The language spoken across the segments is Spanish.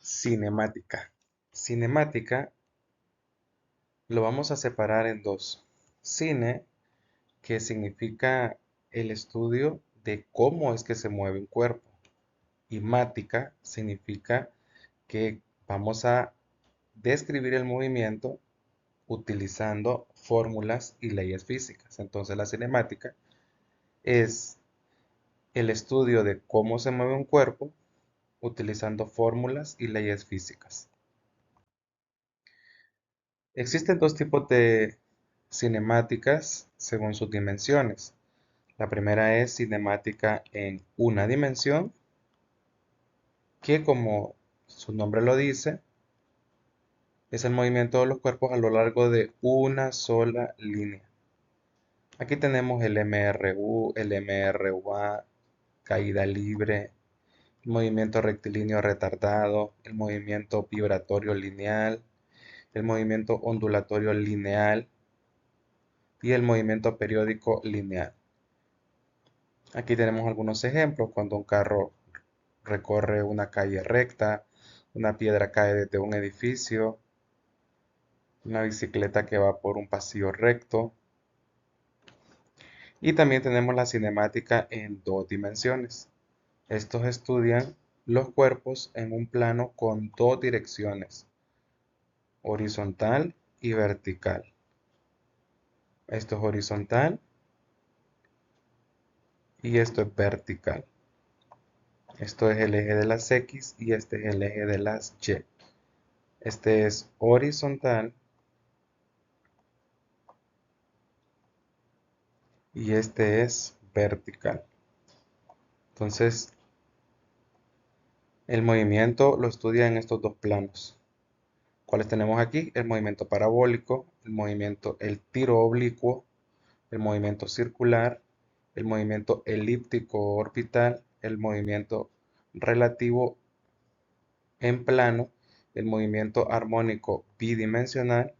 Cinemática. Cinemática lo vamos a separar en dos. Cine, que significa el estudio de cómo es que se mueve un cuerpo. Y mática significa que vamos a describir el movimiento utilizando fórmulas y leyes físicas. Entonces la cinemática es el estudio de cómo se mueve un cuerpo utilizando fórmulas y leyes físicas. Existen dos tipos de cinemáticas según sus dimensiones. La primera es cinemática en una dimensión, que como su nombre lo dice, es el movimiento de los cuerpos a lo largo de una sola línea. Aquí tenemos el MRU, el MRUA, caída libre, el movimiento rectilíneo retardado, el movimiento vibratorio lineal, el movimiento ondulatorio lineal y el movimiento periódico lineal. Aquí tenemos algunos ejemplos: cuando un carro recorre una calle recta, una piedra cae desde un edificio, una bicicleta que va por un pasillo recto. Y también tenemos la cinemática en dos dimensiones. Estos estudian los cuerpos en un plano con dos direcciones, horizontal y vertical. Esto es horizontal y esto es vertical. Esto es el eje de las X y este es el eje de las Y. Este es horizontal y este es vertical. Entonces, el movimiento lo estudia en estos dos planos. ¿Cuáles tenemos aquí? El movimiento parabólico, el tiro oblicuo, el movimiento circular, el movimiento elíptico orbital, el movimiento relativo en plano, el movimiento armónico bidimensional,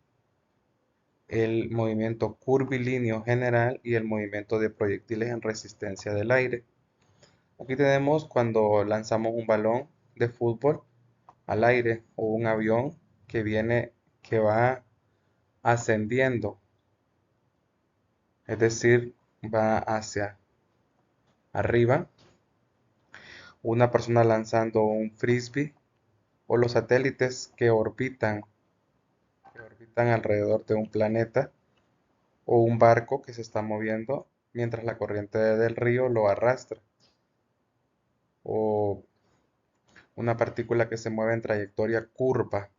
el movimiento curvilíneo general y el movimiento de proyectiles en resistencia del aire. Aquí tenemos cuando lanzamos un balón de fútbol al aire o un avión que va ascendiendo, es decir, va hacia arriba. Una persona lanzando un frisbee o los satélites que orbitan alrededor de un planeta, o un barco que se está moviendo mientras la corriente del río lo arrastra, o una partícula que se mueve en trayectoria curva,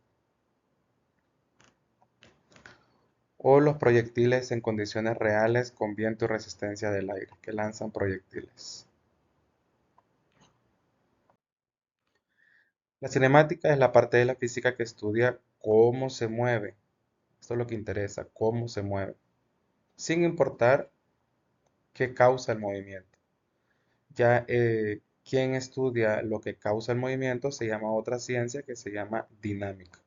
o los proyectiles en condiciones reales con viento y resistencia del aire, que lanzan proyectiles. La cinemática es la parte de la física que estudia cómo se mueve. Esto es lo que interesa, cómo se mueve, sin importar qué causa el movimiento. Ya quien estudia lo que causa el movimiento se llama otra ciencia que se llama dinámica.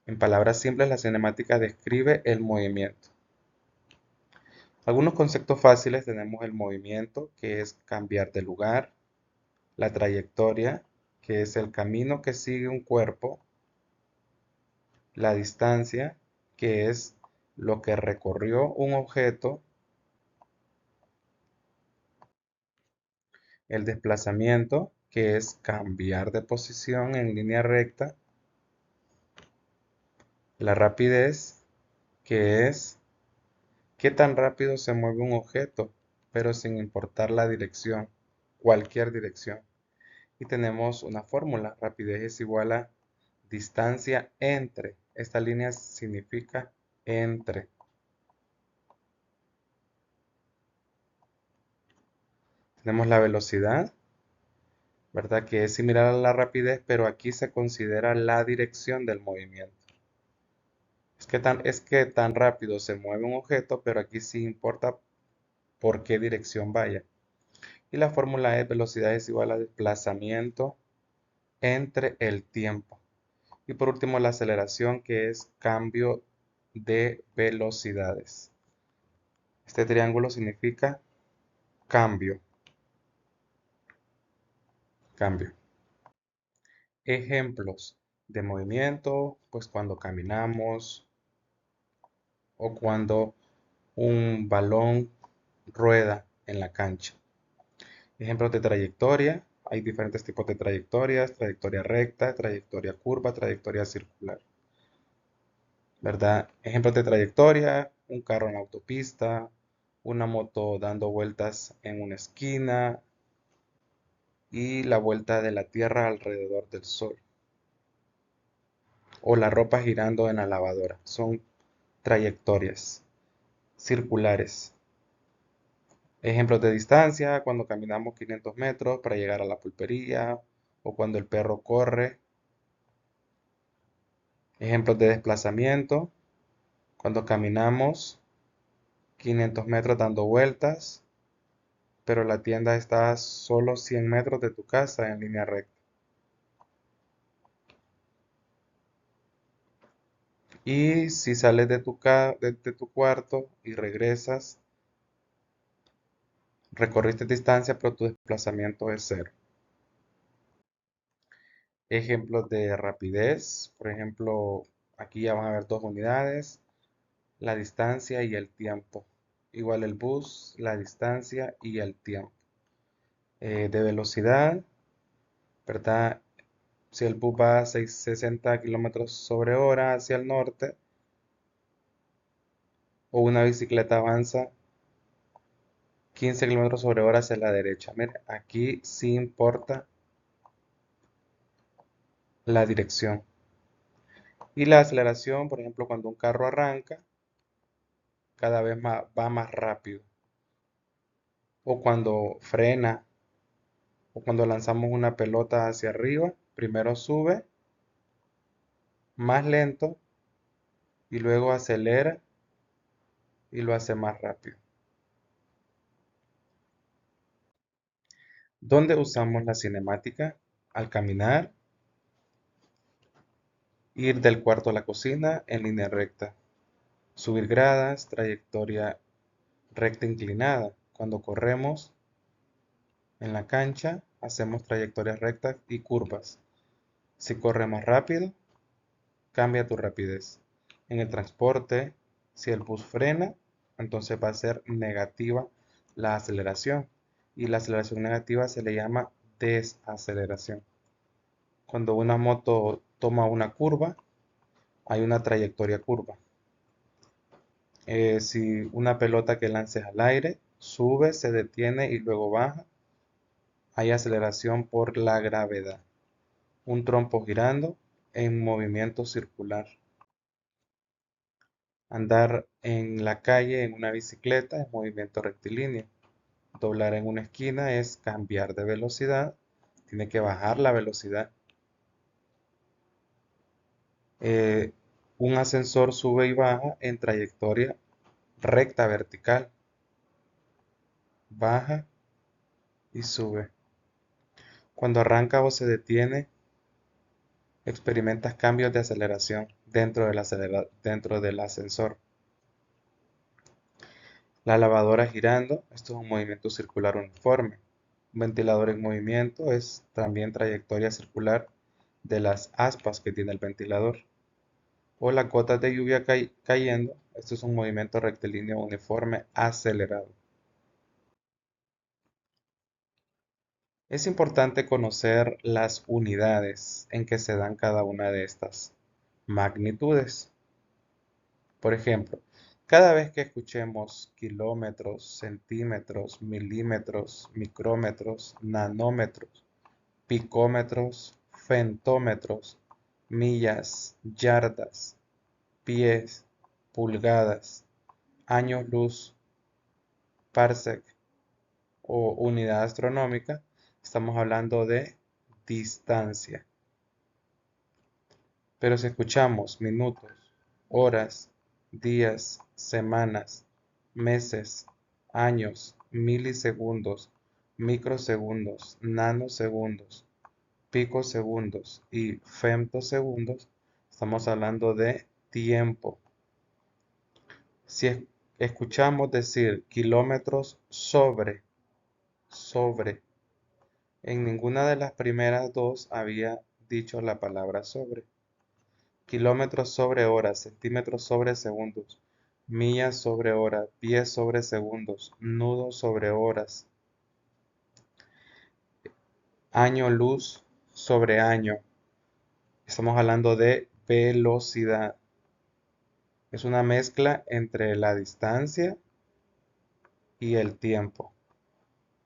En palabras simples, la cinemática describe el movimiento. Algunos conceptos fáciles: tenemos el movimiento, que es cambiar de lugar; la trayectoria, que es el camino que sigue un cuerpo; la distancia, que es lo que recorrió un objeto; el desplazamiento, que es cambiar de posición en línea recta; la rapidez, que es qué tan rápido se mueve un objeto, pero sin importar la dirección, cualquier dirección. Y tenemos una fórmula: rapidez es igual a distancia entre. Esta línea significa entre. Tenemos la velocidad, ¿verdad? Que es similar a la rapidez, pero aquí se considera la dirección del movimiento. Es que tan rápido se mueve un objeto, pero aquí sí importa por qué dirección vaya. Y la fórmula es: velocidad es igual a desplazamiento entre el tiempo. Y por último, la aceleración, que es cambio de velocidades. Este triángulo significa cambio, cambio. Ejemplos de movimiento, pues cuando caminamos o cuando un balón rueda en la cancha. Ejemplos de trayectoria. Hay diferentes tipos de trayectorias: trayectoria recta, trayectoria curva, trayectoria circular, ¿verdad? Ejemplos de trayectoria: un carro en la autopista, una moto dando vueltas en una esquina y la vuelta de la Tierra alrededor del Sol, o la ropa girando en la lavadora. Son trayectorias circulares. Ejemplos de distancia: cuando caminamos 500 metros para llegar a la pulpería o cuando el perro corre. Ejemplos de desplazamiento: cuando caminamos 500 metros dando vueltas, pero la tienda está a solo 100 metros de tu casa en línea recta. Y si sales de tu cuarto y regresas, recorriste distancia, pero tu desplazamiento es cero. Ejemplos de rapidez: por ejemplo, aquí ya van a haber dos unidades: la distancia y el tiempo. Igual el bus, la distancia y el tiempo. De velocidad, ¿verdad? Si el bus va a 60 kilómetros sobre hora hacia el norte, o una bicicleta avanza 15 kilómetros sobre hora hacia la derecha. Mire, aquí sí importa la dirección. Y la aceleración, por ejemplo, cuando un carro arranca, cada vez va más rápido. O cuando frena, o cuando lanzamos una pelota hacia arriba, primero sube más lento y luego acelera y lo hace más rápido. ¿Dónde usamos la cinemática? Al caminar, ir del cuarto a la cocina en línea recta, subir gradas, trayectoria recta inclinada. Cuando corremos en la cancha, hacemos trayectorias rectas y curvas. Si corre más rápido, cambia tu rapidez. En el transporte, si el bus frena, entonces va a ser negativa la aceleración. Y la aceleración negativa se le llama desaceleración. Cuando una moto toma una curva, hay una trayectoria curva. Si una pelota que lances al aire sube, se detiene y luego baja, hay aceleración por la gravedad. Un trompo girando en movimiento circular. Andar en la calle en una bicicleta es movimiento rectilíneo. Doblar en una esquina es cambiar de velocidad. Tiene que bajar la velocidad. Eh, un ascensor sube y baja en trayectoria recta vertical. Baja y sube. Cuando arranca o se detiene, experimentas cambios de aceleración dentro del ascensor. La lavadora girando, esto es un movimiento circular uniforme. Un ventilador en movimiento es también trayectoria circular de las aspas que tiene el ventilador. O las gotas de lluvia cayendo, esto es un movimiento rectilíneo uniforme acelerado. Es importante conocer las unidades en que se dan cada una de estas magnitudes. Por ejemplo, cada vez que escuchemos kilómetros, centímetros, milímetros, micrómetros, nanómetros, picómetros, femtómetros, millas, yardas, pies, pulgadas, años luz, parsec o unidad astronómica, estamos hablando de distancia. Pero si escuchamos minutos, horas, días, semanas, meses, años, milisegundos, microsegundos, nanosegundos, picosegundos y femtosegundos, estamos hablando de tiempo. Si escuchamos decir kilómetros sobre, en ninguna de las primeras dos había dicho la palabra sobre. Kilómetros sobre horas, centímetros sobre segundos, millas sobre hora, pies sobre segundos, nudos sobre horas, año luz sobre año. Estamos hablando de velocidad. Es una mezcla entre la distancia y el tiempo.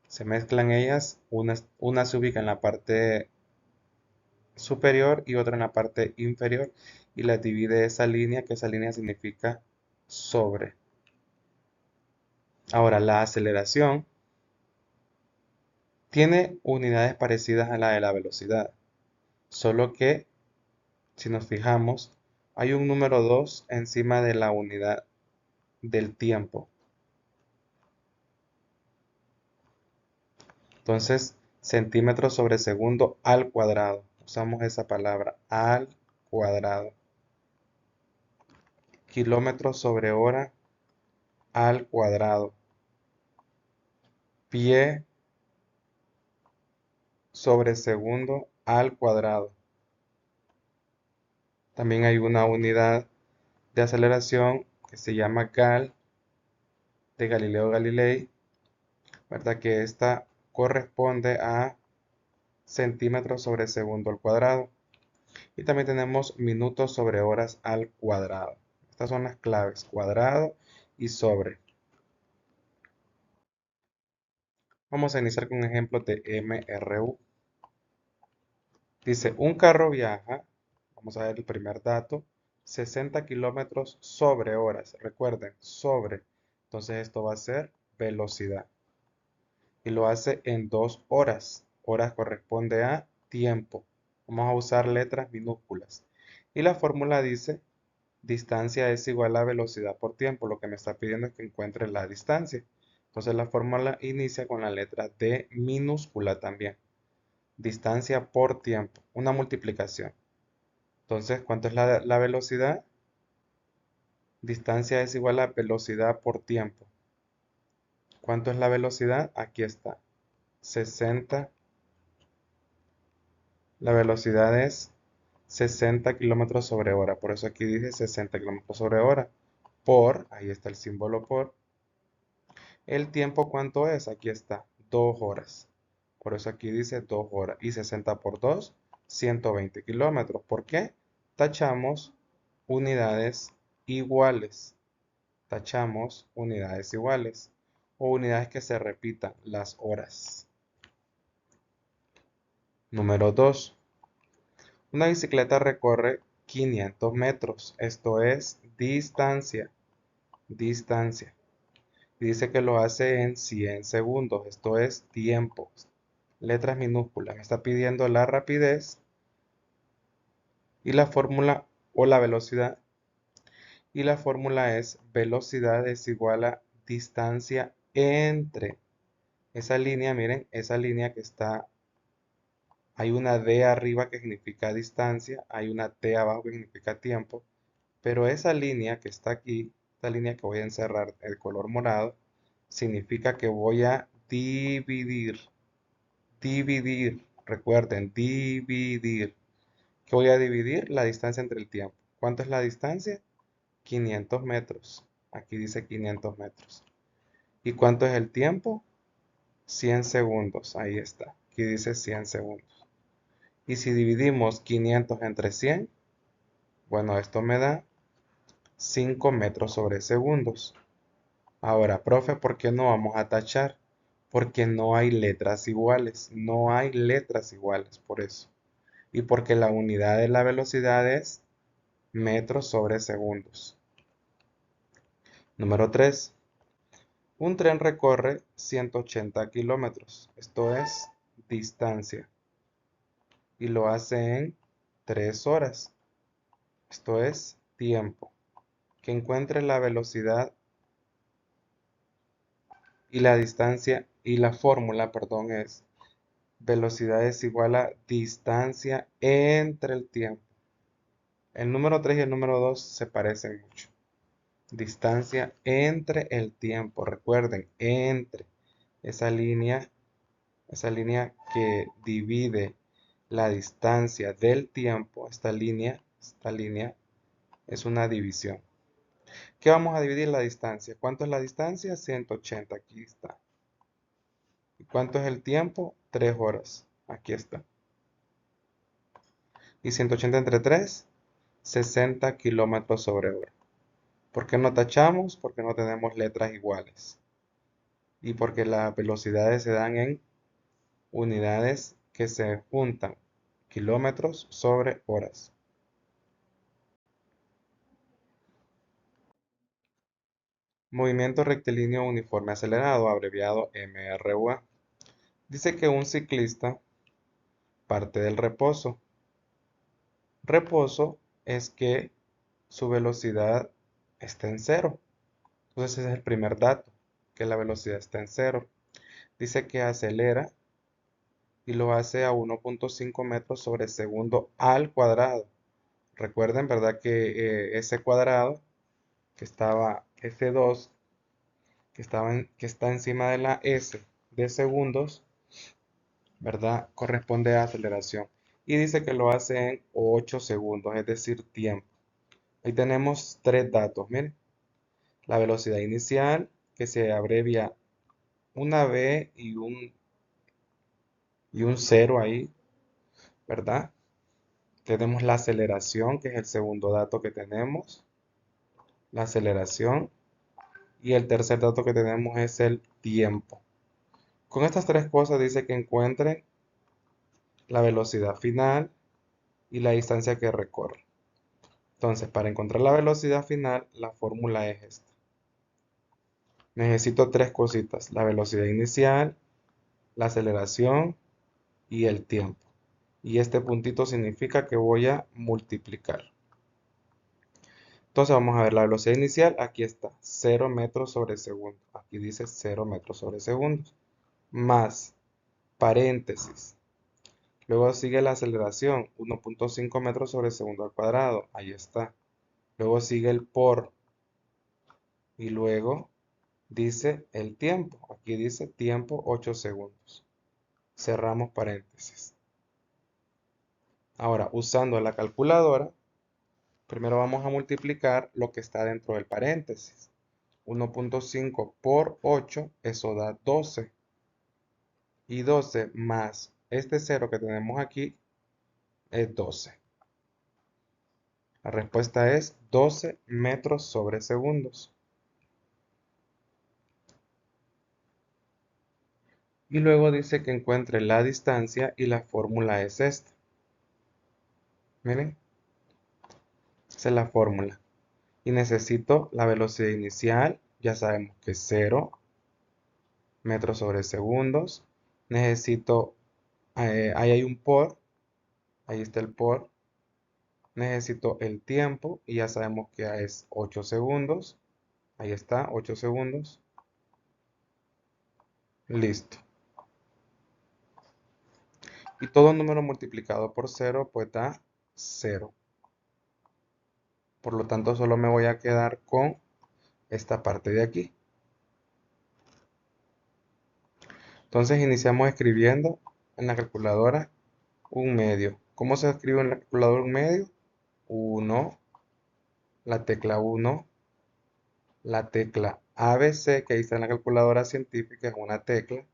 Se mezclan ellas, una se ubica en la parte superior y otra en la parte inferior y las divide esa línea, que esa línea significa sobre. Ahora, la aceleración tiene unidades parecidas a la de la velocidad, solo que si nos fijamos, hay un número 2 encima de la unidad del tiempo. Entonces, centímetros sobre segundo al cuadrado. Usamos esa palabra, al cuadrado. Kilómetros sobre hora al cuadrado. Pie sobre segundo al cuadrado. También hay una unidad de aceleración que se llama Gal, de Galileo Galilei, ¿verdad? Que esta corresponde a centímetros sobre segundo al cuadrado. Y también tenemos minutos sobre horas al cuadrado. Estas son las claves, cuadrado y sobre. Vamos a iniciar con un ejemplo de MRU. Dice, un carro viaja, vamos a ver el primer dato, 60 kilómetros sobre horas. Recuerden, sobre. Entonces esto va a ser velocidad. Y lo hace en 2 horas. Horas corresponde a tiempo. Vamos a usar letras minúsculas. Y la fórmula dice, distancia es igual a velocidad por tiempo. Lo que me está pidiendo es que encuentre la distancia. Entonces la fórmula inicia con la letra D minúscula también. Distancia por tiempo. Una multiplicación. Entonces, ¿cuánto es la velocidad? Distancia es igual a velocidad por tiempo. ¿Cuánto es la velocidad? Aquí está. 60. La velocidad es 60 kilómetros sobre hora. Por eso aquí dice 60 kilómetros sobre hora. Por, ahí está el símbolo por. El tiempo, ¿cuánto es? Aquí está, 2 horas. Por eso aquí dice 2 horas. Y 60 por 2, 120 kilómetros. ¿Por qué? Tachamos unidades iguales. Tachamos unidades iguales. O unidades que se repitan, las horas. Número 2. Una bicicleta recorre 500 metros. Esto es distancia. Distancia. Dice que lo hace en 100 segundos. Esto es tiempo. Letras minúsculas. Me está pidiendo la rapidez y la fórmula o la velocidad. Y la fórmula es velocidad es igual a distancia entre esa línea. Miren, esa línea que está, hay una D arriba que significa distancia, hay una T abajo que significa tiempo, pero esa línea que está aquí, esta línea que voy a encerrar el color morado, significa que voy a dividir. Dividir, recuerden, dividir. ¿Qué voy a dividir? La distancia entre el tiempo. ¿Cuánto es la distancia? 500 metros. Aquí dice 500 metros. ¿Y cuánto es el tiempo? 100 segundos. Ahí está. Aquí dice 100 segundos. Y si dividimos 500 entre 100, bueno, esto me da 5 metros sobre segundos. Ahora, profe, ¿por qué no vamos a tachar? Porque no hay letras iguales. No hay letras iguales, por eso. Y porque la unidad de la velocidad es metros sobre segundos. Número 3. Un tren recorre 180 kilómetros. Esto es distancia. Y lo hace en 3 horas. Esto es tiempo. Que encuentre la velocidad y la distancia y la fórmula, perdón, es velocidad es igual a distancia entre el tiempo. El número 3 y el número 2 se parecen mucho. Distancia entre el tiempo. Recuerden, entre esa línea que divide la distancia del tiempo, esta línea es una división. ¿Qué vamos a dividir la distancia? ¿Cuánto es la distancia? 180, aquí está. ¿Y cuánto es el tiempo? 3 horas, aquí está. ¿Y 180 entre 3? 60 kilómetros sobre hora. ¿Por qué no tachamos? Porque no tenemos letras iguales. Y porque las velocidades se dan en unidades que se juntan, kilómetros sobre horas. Movimiento rectilíneo uniforme acelerado, abreviado MRUA. Dice que un ciclista parte del reposo. Reposo es que su velocidad está en cero. Entonces ese es el primer dato, que la velocidad está en cero. Dice que acelera y lo hace a 1.5 metros sobre segundo al cuadrado. Recuerden, ¿verdad? Que ese cuadrado que estaba S2, que está encima de la S de segundos, ¿verdad? Corresponde a aceleración. Y dice que lo hace en 8 segundos, es decir, tiempo. Ahí tenemos tres datos, miren. La velocidad inicial, que se abrevia una V y un cero ahí, ¿verdad? Tenemos la aceleración, que es el segundo dato que tenemos. La aceleración. Y el tercer dato que tenemos es el tiempo. Con estas tres cosas dice que encuentre la velocidad final y la distancia que recorre. Entonces, para encontrar la velocidad final, la fórmula es esta. Necesito tres cositas: la velocidad inicial, la aceleración y el tiempo. Y este puntito significa que voy a multiplicar. Entonces vamos a ver la velocidad inicial. Aquí está, 0 metros sobre segundo. Aquí dice 0 metros sobre segundo. Más, paréntesis. Luego sigue la aceleración, 1.5 metros sobre segundo al cuadrado. Ahí está. Luego sigue el por. Y luego dice el tiempo. Aquí dice tiempo 8 segundos. Cerramos paréntesis. Ahora, usando la calculadora, primero vamos a multiplicar lo que está dentro del paréntesis. 1.5 por 8, eso da 12. Y 12 más este 0 que tenemos aquí es 12. La respuesta es 12 metros sobre segundos. Y luego dice que encuentre la distancia y la fórmula es esta. Miren, esa es la fórmula. Y necesito la velocidad inicial, ya sabemos que es 0 metros sobre segundos. Necesito, ahí hay un por, ahí está el por. Necesito el tiempo y ya sabemos que es 8 segundos. Ahí está, 8 segundos. Listo. Y todo número multiplicado por 0 pues da 0. Por lo tanto, solo me voy a quedar con esta parte de aquí. Entonces iniciamos escribiendo en la calculadora un medio. ¿Cómo se escribe en la calculadora un medio? 1, la tecla 1, la tecla ABC, que ahí está en la calculadora científica, es una tecla,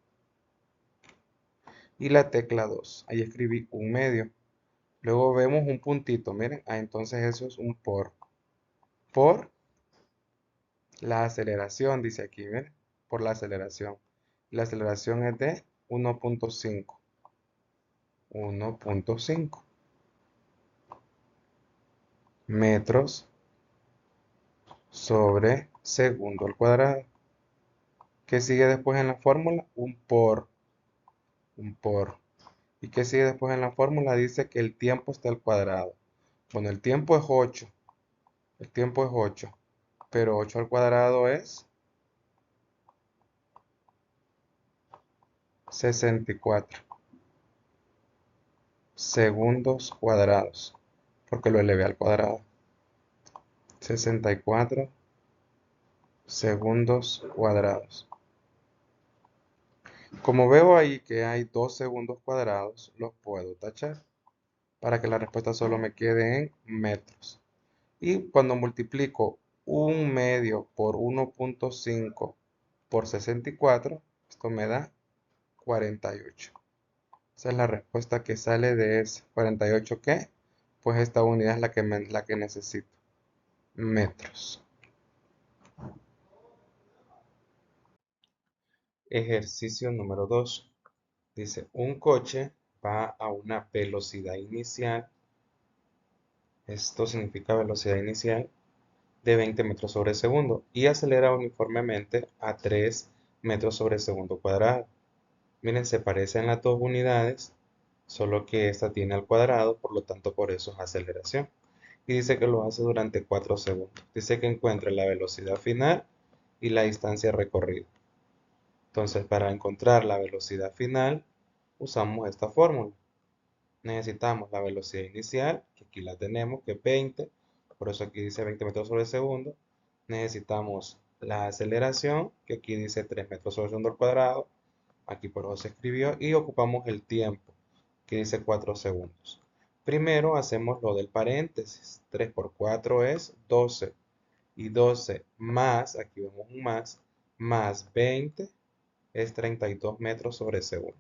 y la tecla 2. Ahí escribí un medio. Luego vemos un puntito, miren, entonces eso es un por. Por la aceleración, dice aquí, miren, por la aceleración. La aceleración es de 1.5. 1.5 metros sobre segundo al cuadrado. ¿Qué sigue después en la fórmula? Un por. Un por. ¿Y qué sigue después en la fórmula? Dice que el tiempo está al cuadrado. Bueno, el tiempo es 8. El tiempo es 8. Pero 8 al cuadrado es 64 segundos cuadrados. Porque lo elevé al cuadrado. 64 segundos cuadrados. Como veo ahí que hay 2 segundos cuadrados, los puedo tachar para que la respuesta solo me quede en metros. Y cuando multiplico 1/2 por 1.5 por 64, esto me da 48. Esa es la respuesta que sale de ese. 48, ¿qué? Pues esta unidad es la que necesito. Metros. Ejercicio número 2. Dice, un coche va a una velocidad inicial. Esto significa velocidad inicial de 20 metros sobre segundo y acelera uniformemente a 3 metros sobre segundo cuadrado. Miren, se parecen las dos unidades, solo que esta tiene al cuadrado, por lo tanto por eso es aceleración. Y dice que lo hace durante 4 segundos. Dice que encuentre la velocidad final y la distancia recorrida. Entonces, para encontrar la velocidad final, usamos esta fórmula. Necesitamos la velocidad inicial, que aquí la tenemos, que es 20, por eso aquí dice 20 metros sobre segundo. Necesitamos la aceleración, que aquí dice 3 metros sobre segundo al cuadrado, aquí por eso se escribió, y ocupamos el tiempo, que dice 4 segundos. Primero hacemos lo del paréntesis, 3 por 4 es 12, y 12 más, aquí vemos un más 20 es 32 metros sobre segundo.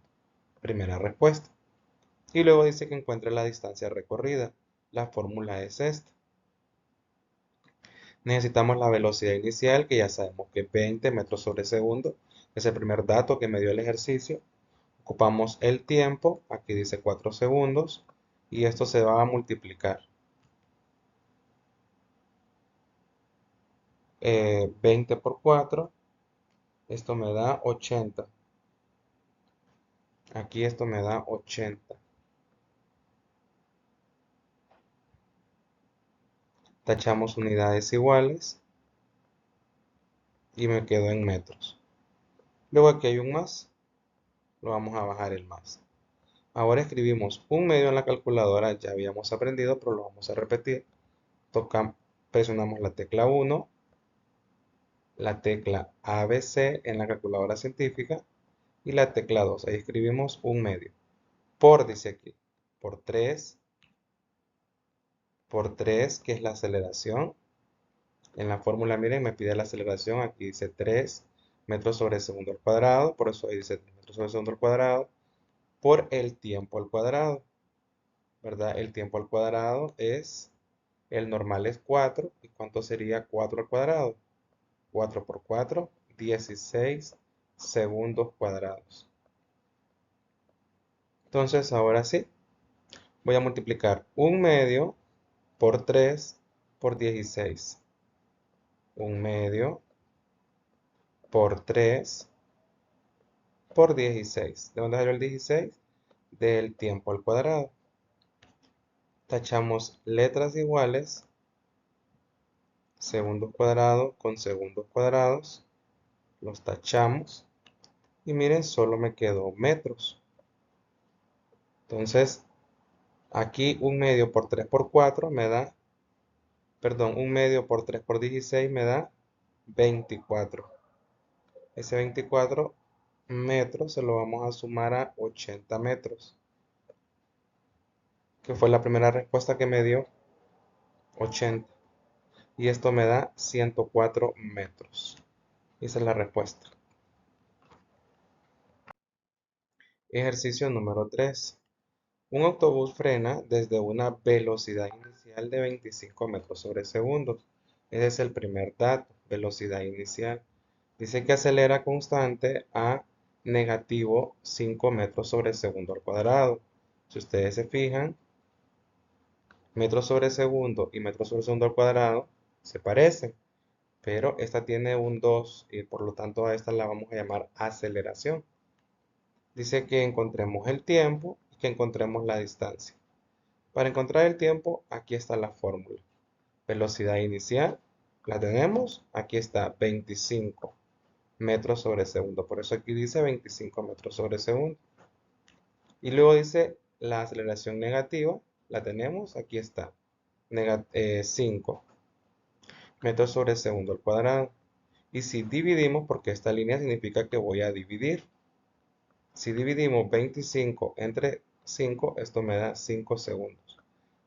Primera respuesta. Y luego dice que encuentre la distancia recorrida. La fórmula es esta. Necesitamos la velocidad inicial, que ya sabemos que es 20 metros sobre segundo. Es el primer dato que me dio el ejercicio. Ocupamos el tiempo, aquí dice 4 segundos, y esto se va a multiplicar. 20 por 4, esto me da 80. Aquí esto me da 80. Tachamos unidades iguales y me quedo en metros. Luego aquí hay un más, lo vamos a bajar el más. Ahora escribimos 1/2 en la calculadora, ya habíamos aprendido, pero lo vamos a repetir. Presionamos la tecla 1, la tecla ABC en la calculadora científica y la tecla 2. Ahí escribimos 1/2. Por, dice aquí, por 3, que es la aceleración. En la fórmula, miren, me pide la aceleración. Aquí dice 3 metros sobre segundo al cuadrado, por eso ahí dice 3 metros sobre segundo al cuadrado, por el tiempo al cuadrado, ¿verdad? El tiempo al cuadrado es, el normal es 4, ¿y cuánto sería 4 al cuadrado? 4 por 4, 16 segundos cuadrados. Entonces, ahora sí, voy a multiplicar 1/2 por 3 por 16. 1/2 por 3 por 16. ¿De dónde salió el 16? Del tiempo al cuadrado. Tachamos letras iguales, segundos cuadrados con segundos cuadrados, los tachamos y miren, solo me quedó metros. Entonces, aquí 1/2 por 3 por 4 me da, perdón, 1/2 por 3 por 16 me da 24. Ese 24 metros se lo vamos a sumar a 80 metros, que fue la primera respuesta que me dio, 80. Y esto me da 104 metros. Esa es la respuesta. Ejercicio número 3. Un autobús frena desde una velocidad inicial de 25 metros sobre segundo. Ese es el primer dato, velocidad inicial. Dice que acelera constante a negativo 5 metros sobre segundo al cuadrado. Si ustedes se fijan, metros sobre segundo y metros sobre segundo al cuadrado se parecen, pero esta tiene un 2 y por lo tanto a esta la vamos a llamar aceleración. Dice que encontremos el tiempo y que encontremos la distancia. Para encontrar el tiempo, aquí está la fórmula. Velocidad inicial, la tenemos, aquí está 25 metros sobre segundo. Por eso aquí dice 25 metros sobre segundo. Y luego dice la aceleración negativa, la tenemos, aquí está, 5 metros sobre segundo al cuadrado. Y si dividimos, porque esta línea significa que voy a dividir. Si dividimos 25 entre 5, esto me da 5 segundos.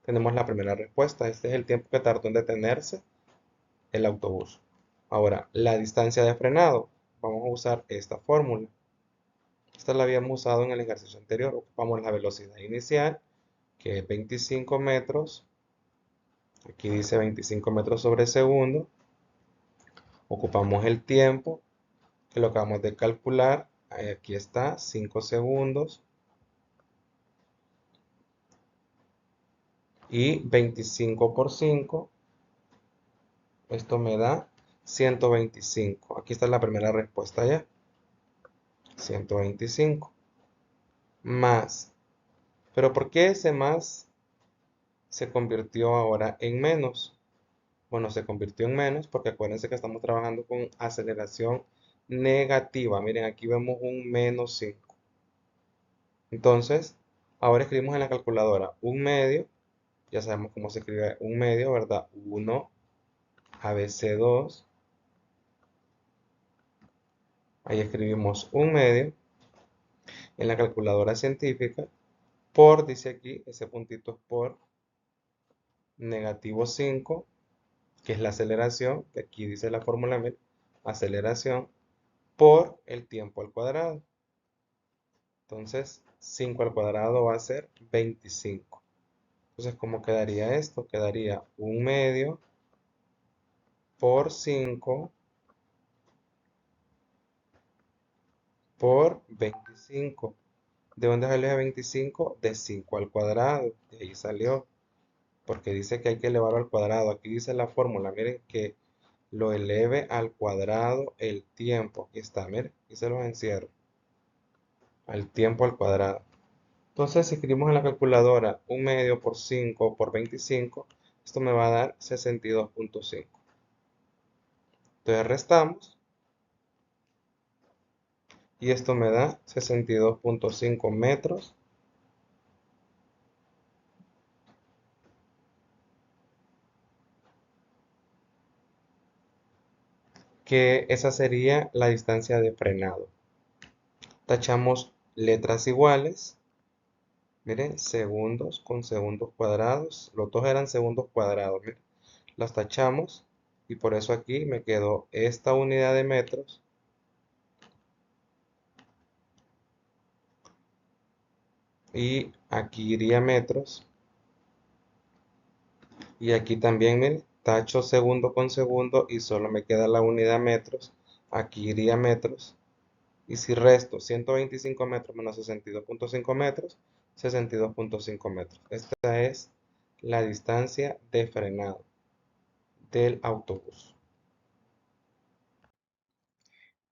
Tenemos la primera respuesta. Este es el tiempo que tardó en detenerse el autobús. Ahora, la distancia de frenado. Vamos a usar esta fórmula. Esta la habíamos usado en el ejercicio anterior. Ocupamos la velocidad inicial, que es 25 metros. Aquí dice 25 metros sobre segundo. Ocupamos el tiempo, que lo acabamos de calcular. Aquí está, 5 segundos. Y 25 por 5, esto me da 125. Aquí está la primera respuesta ya. 125. Más. Pero ¿por qué ese más se convirtió ahora en menos? Bueno, se convirtió en menos porque acuérdense que estamos trabajando con aceleración negativa. Miren, aquí vemos un menos 5. Entonces, ahora escribimos en la calculadora un medio. Ya sabemos cómo se escribe un medio, ¿verdad? 1 ABC2. Ahí escribimos un medio en la calculadora científica. Por, dice aquí, ese puntito es por negativo 5, que es la aceleración, que aquí dice la fórmula, aceleración, por el tiempo al cuadrado. Entonces, 5 al cuadrado va a ser 25. Entonces, ¿cómo quedaría esto? Quedaría un medio por 5 por 25. ¿De dónde salió ese 25? De 5 al cuadrado. De ahí salió. Porque dice que hay que elevarlo al cuadrado. Aquí dice la fórmula. Miren que lo eleve al cuadrado el tiempo. Aquí está, miren. Aquí se los encierro. Al tiempo al cuadrado. Entonces, si escribimos en la calculadora un medio por 5 por 25, esto me va a dar 62.5. Entonces restamos y esto me da 62.5 metros, que esa sería la distancia de frenado. Tachamos letras iguales. Miren, segundos con segundos cuadrados. Los dos eran segundos cuadrados. Miren, las tachamos y por eso aquí me quedó esta unidad de metros. Y aquí iría metros. Y aquí también, miren, tacho segundo con segundo y solo me queda la unidad metros. Aquí iría metros. Y si resto 125 metros menos 62.5 metros, 62.5 metros. Esta es la distancia de frenado del autobús.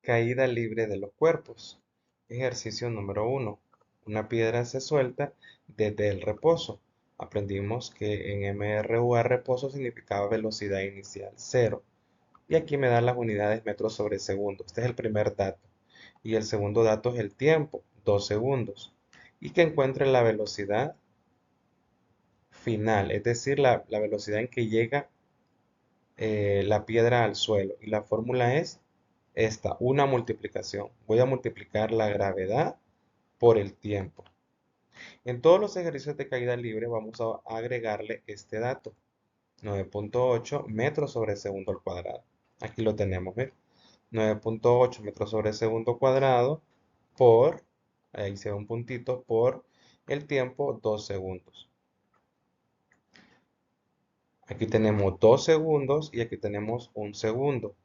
Caída libre de los cuerpos. Ejercicio número 1. Una piedra se suelta desde el reposo. Aprendimos que en MRUA reposo significaba velocidad inicial 0. Y aquí me dan las unidades metros sobre segundo. Este es el primer dato. Y el segundo dato es el tiempo, 2 segundos. Y que encuentre la velocidad final, es decir, la velocidad en que llega la piedra al suelo. Y la fórmula es esta, una multiplicación. Voy a multiplicar la gravedad por el tiempo. En todos los ejercicios de caída libre vamos a agregarle este dato, 9.8 metros sobre segundo al cuadrado. Aquí lo tenemos, ¿ven? 9.8 metros sobre segundo cuadrado por, ahí se ve un puntito, por el tiempo 2 segundos. Aquí tenemos 2 segundos y aquí tenemos 1 segundo.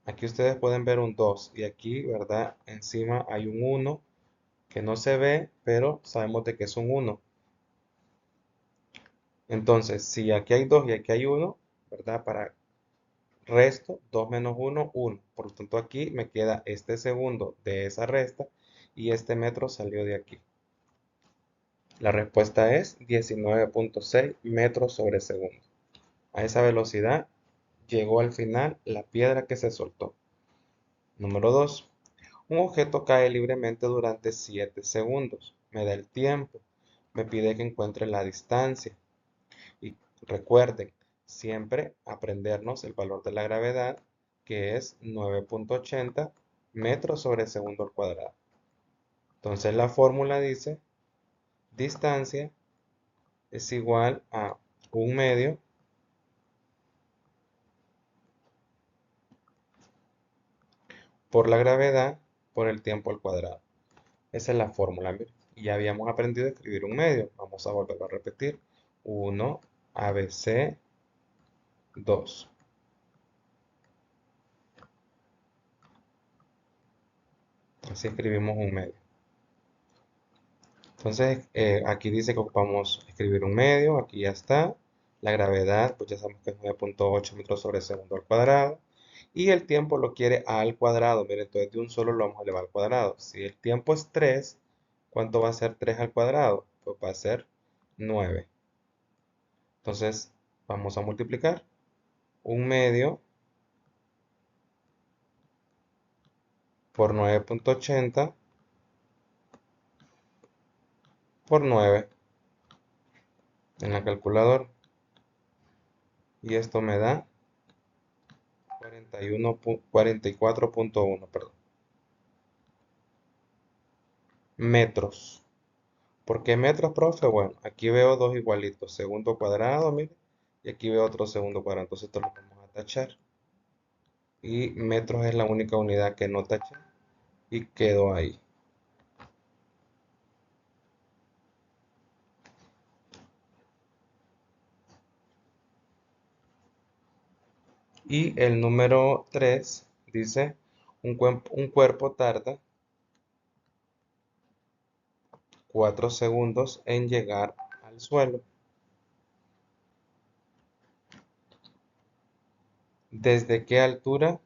Aquí ustedes pueden ver un 2 y aquí, ¿verdad? Encima hay un 1 que no se ve, pero sabemos de que es un 1. Entonces, si aquí hay 2 y aquí hay 1, ¿verdad? Para resto, 2 menos 1, 1. Por lo tanto, aquí me queda este segundo de esa resta y este metro salió de aquí. La respuesta es 19.6 metros sobre segundo. A esa velocidad llegó al final la piedra que se soltó. Número 2. Un objeto cae libremente durante 7 segundos. Me da el tiempo. Me pide que encuentre la distancia. Y recuerden, siempre aprendernos el valor de la gravedad, que es 9.80 metros sobre segundo al cuadrado. Entonces la fórmula dice, distancia es igual a 1/2 por la gravedad por el tiempo al cuadrado. Esa es la fórmula, mire. Y ya habíamos aprendido a escribir 1/2. Vamos a volverlo a repetir. 1 ABC 2. Así escribimos 1/2. Entonces, aquí dice que ocupamos escribir 1/2. Aquí ya está. La gravedad, pues ya sabemos que es 9.8 metros sobre segundo al cuadrado. Y el tiempo lo quiere a al cuadrado. Mire, entonces de un solo lo vamos a elevar al cuadrado. Si el tiempo es 3, ¿cuánto va a ser 3 al cuadrado? Pues va a ser 9. Entonces, vamos a multiplicar. 1/2 por 9.80 por 9 en la calculadora. Y esto me da 44.1, perdón, metros. ¿Por qué metros, profe? Bueno, aquí veo dos igualitos, segundo cuadrado, mire, y aquí veo otro segundo cuadrado, entonces esto lo vamos a tachar. Y metros es la única unidad que no taché y quedó ahí. Y el número 3 dice, un cuerpo tarda 4 segundos en llegar al suelo. ¿Desde qué altura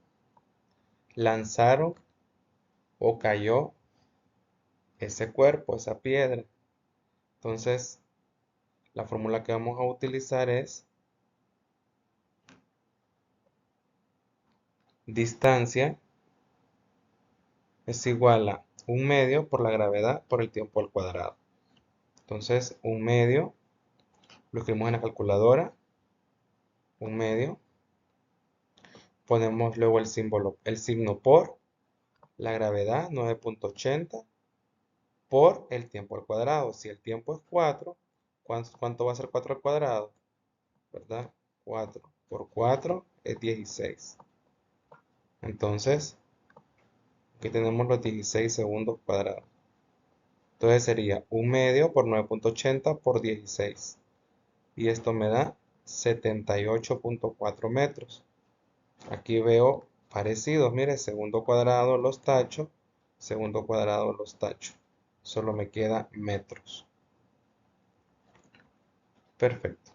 lanzaron o cayó ese cuerpo, esa piedra? Entonces, la fórmula que vamos a utilizar es distancia es igual a 1/2 por la gravedad por el tiempo al cuadrado. Entonces, 1/2 lo escribimos en la calculadora, 1/2. Ponemos luego el signo por la gravedad, 9.80 por el tiempo al cuadrado. Si el tiempo es 4, ¿cuánto va a ser 4 al cuadrado? ¿Verdad? 4 por 4 es 16. Entonces, aquí tenemos los 16 segundos cuadrados. Entonces sería 1/2 por 9.80 por 16. Y esto me da 78.4 metros. Aquí veo parecidos. Mire, segundo cuadrado los tacho, segundo cuadrado los tacho. Solo me queda metros. Perfecto.